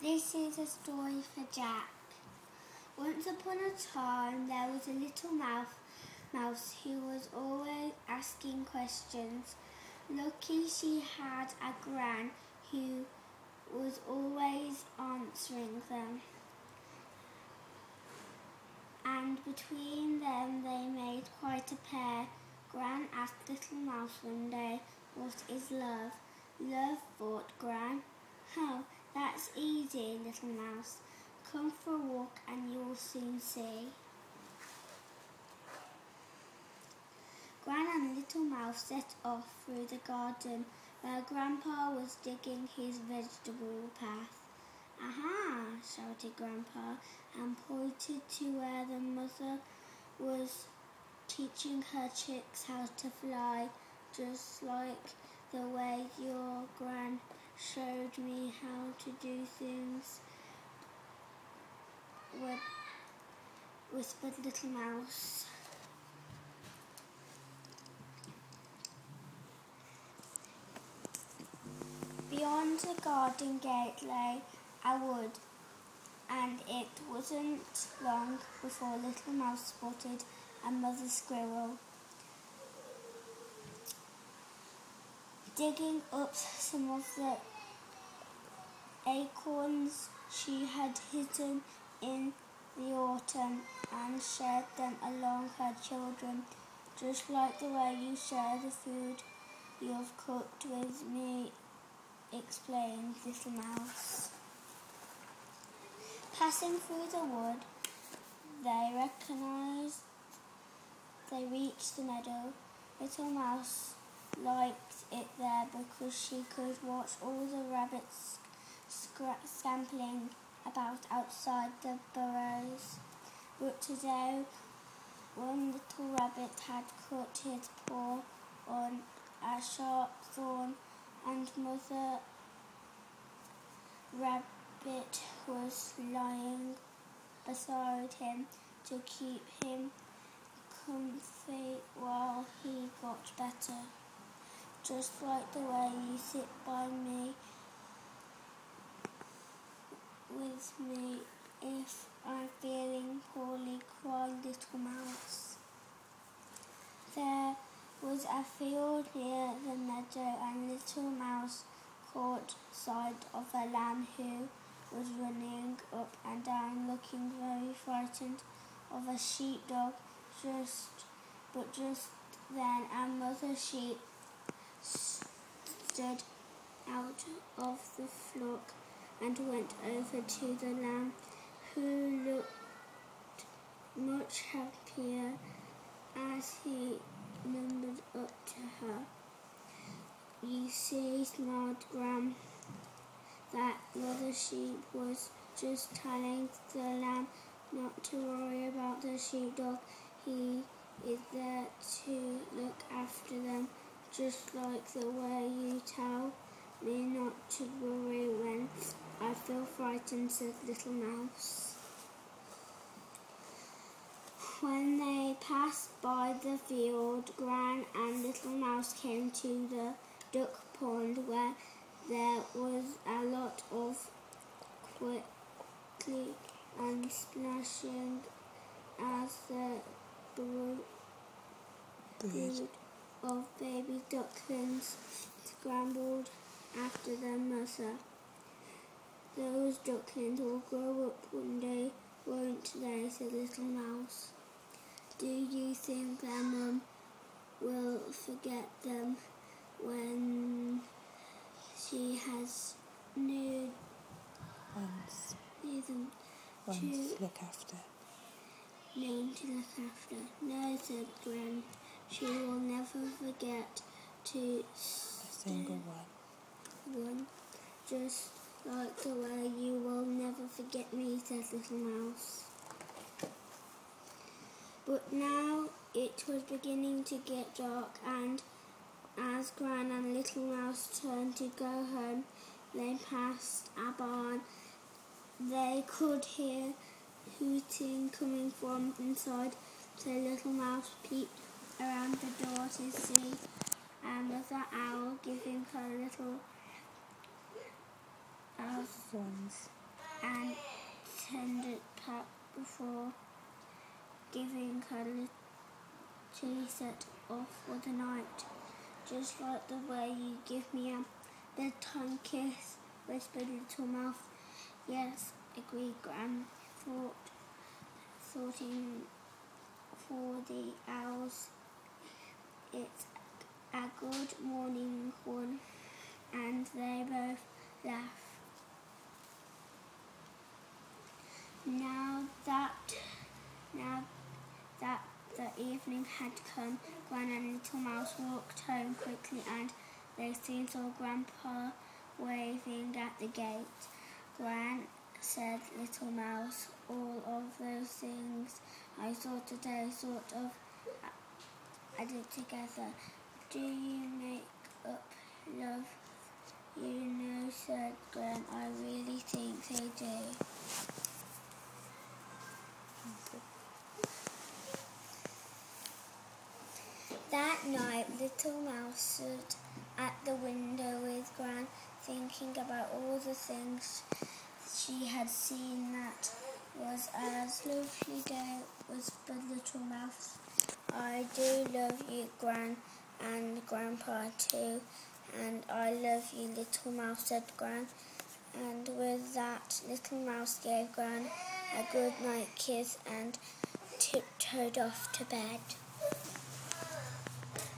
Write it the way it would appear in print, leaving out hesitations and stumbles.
This is a story for Jack. Once upon a time there was a little mouse who was always asking questions. Lucky she had a gran who was always answering them. And between them they made quite a pair. Gran asked Little Mouse one day, "What is love?" "Love," thought Gran. "Oh, that's easy, Little Mouse. Come for a walk and you'll soon see." Gran and Little Mouse set off through the garden where Grandpa was digging his vegetable path. "Aha!" shouted Grandpa and pointed to where the mother was teaching her chicks how to fly, just like the way your Gran showed me how to do things, whispered Little Mouse. Beyond the garden gate lay a wood, and it wasn't long before Little Mouse spotted a mother squirrel digging up some of the acorns she had hidden in the autumn and shared them along her children, just like the way you share the food you've cooked with me, explained Little Mouse. Passing through the wood, they reached the meadow. Little Mouse liked it there because she could watch all the rabbits scampering about outside the burrows. But today, one little rabbit had cut his paw on a sharp thorn, and Mother Rabbit was lying beside him to keep him comfy while he got better. "Just like the way you sit by me with me if I'm feeling poorly," cried Little Mouse. There was a field near the meadow, and Little Mouse caught sight of a lamb who was running up and down, looking very frightened of a sheepdog. Just then a mother sheep stood out of the flock and went over to the lamb, who looked much happier as he lumbered up to her. "You see," smiled Gran, "that mother sheep was just telling the lamb not to worry about the sheepdog. He is there to look after them, just like the way you tell me not to worry when I feel frightened," said Little Mouse. When they passed by the field, Gran and Little Mouse came to the duck pond, where there was a lot of quickly and splashing as the brood of baby ducklings scrambled after their mother. "Those ducklings will grow up one day, won't they?" said Little Mouse. "Do you think their mum will forget them when she has new ones them to look after?" "No," said Gran. "She will never forget to A single one. Just like the way you will never forget me," said Little Mouse. But now it was beginning to get dark, and as Gran and Little Mouse turned to go home, they passed a barn. They could hear hooting coming from inside, so Little Mouse peeped around the door to see a mother owl giving her little ones and tended pat before giving her little set off for the night. Just like the way you give me a bedtime kiss, whispered Little Mouth. Yes, agreed Gran, thoughting for the owls. It's a good morning one, and they both laughed. Now that the evening had come, Gran and Little Mouse walked home quickly, and they soon saw Grandpa waving at the gate. Gran, said Little Mouse, all of those things I saw today sort of added together. Do you make up love? You know, said Gran, I really think they do. That night, Little Mouse stood at the window with Gran, thinking about all the things she had seen. That was a lovely day, whispered Little Mouse. I do love you, Gran, and Grandpa too. And I love you, Little Mouse, said Gran. And with that, Little Mouse gave Gran a good night kiss and tiptoed off to bed.